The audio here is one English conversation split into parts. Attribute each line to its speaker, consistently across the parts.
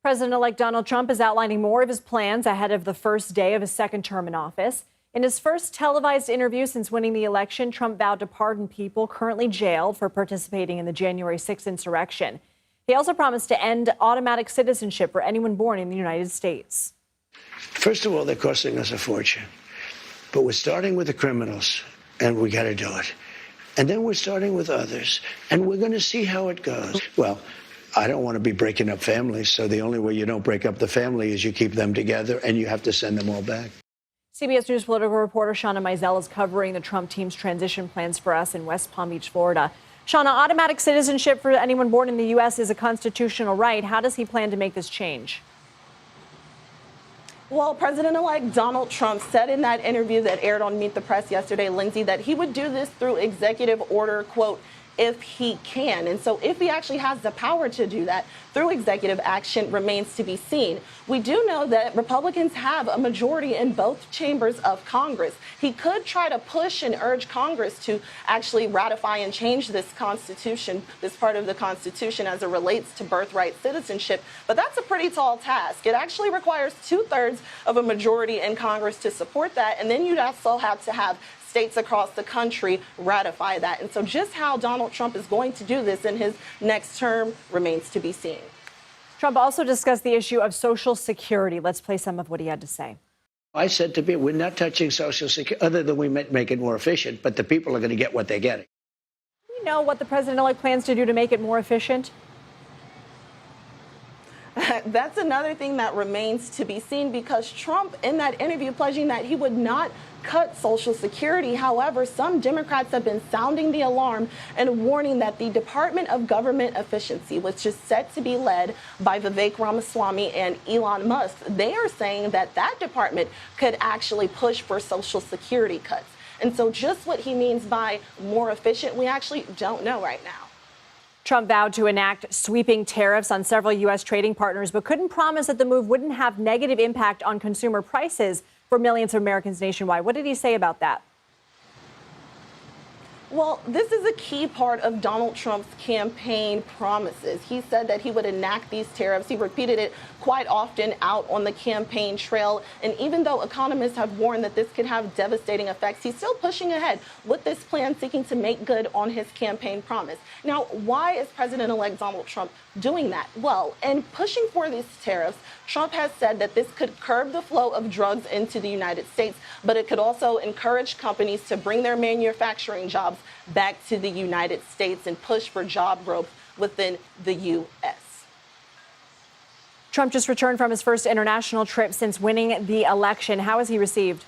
Speaker 1: President-elect Donald Trump is outlining more of his plans ahead of the first day of his second term in office. In his first televised interview since winning the election, Trump vowed to pardon people currently jailed for participating in the January 6th insurrection. He also promised to end automatic citizenship for anyone born in the United States.
Speaker 2: First of all, they're costing us a fortune. But we're starting with the criminals, and we got to do it. And then we're starting with others, and we're going to see how it goes. Well, I don't want to be breaking up families, so the only way you don't break up the family is you keep them together, and you have to send them all back.
Speaker 1: CBS News political reporter Shawna Mizelle is covering the Trump team's transition plans for us in West Palm Beach, Florida. Shawna, automatic citizenship for anyone born in the U.S. is a constitutional right. How does he plan to make this change?
Speaker 3: Well, President-elect Donald Trump said in that interview that aired on Meet the Press yesterday, Lindsay, that he would do this through executive order, quote, if he can. And so if he actually has the power to do that through executive action remains to be seen. We do know that Republicans have a majority in both chambers of Congress. He could try to push and urge Congress to actually ratify and change this Constitution, this part of the Constitution as it relates to birthright citizenship. But that's a pretty tall task. It actually requires 2/3 of a majority in Congress to support that. And then you'd also have to have states across the country ratify that. And so just how Donald Trump is going to do this in his next term remains to be seen.
Speaker 1: Trump also discussed the issue of Social Security. Let's play some of what he had to say.
Speaker 2: I said to people, we're not touching Social Security, other than we make it more efficient, but the people are going to get what they're getting.
Speaker 1: Do we know what the president-elect plans to do to make it more efficient?
Speaker 3: That's another thing that remains to be seen, because Trump, in that interview, pledging that he would not cut Social Security. However, some Democrats have been sounding the alarm and warning that the Department of Government Efficiency, which is set to be led by Vivek Ramaswamy and Elon Musk, they are saying that that department could actually push for Social Security cuts. And so just what he means by more efficient, we actually don't know right now.
Speaker 1: Trump vowed to enact sweeping tariffs on several U.S. trading partners, but couldn't promise that the move wouldn't have negative impact on consumer prices for millions of Americans nationwide. What did he say about that?
Speaker 3: Well, this is a key part of Donald Trump's campaign promises. He said that he would enact these tariffs. He repeated it quite often out on the campaign trail. And even though economists have warned that this could have devastating effects, he's still pushing ahead with this plan, seeking to make good on his campaign promise. Now, why is President-elect Donald Trump doing that? Well, in pushing for these tariffs, Trump has said that this could curb the flow of drugs into the United States, but it could also encourage companies to bring their manufacturing jobs back to the United States and push for job growth within the U.S.
Speaker 1: Trump just returned from his first international trip since winning the election. How was he received?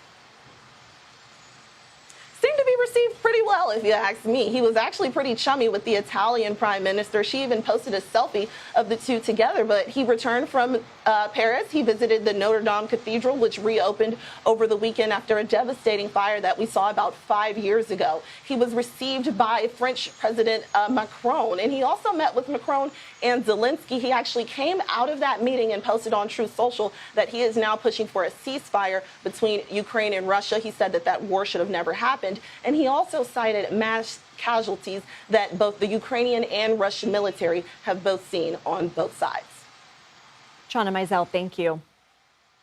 Speaker 3: Seemed to be received pretty well, if you ask me. He was actually pretty chummy with the Italian prime minister. She even posted a selfie of the two together. But he returned from Paris. He visited the Notre Dame Cathedral, which reopened over the weekend after a devastating fire that we saw about 5 years ago. He was received by French President Macron, and he also met with Macron and Zelensky. He actually came out of that meeting and posted on Truth Social that he is now pushing for a ceasefire between Ukraine and Russia. He said that that war should have never happened. And he also cited mass casualties that both the Ukrainian and Russian military have both seen on both sides.
Speaker 1: Shawna Mizelle, thank you.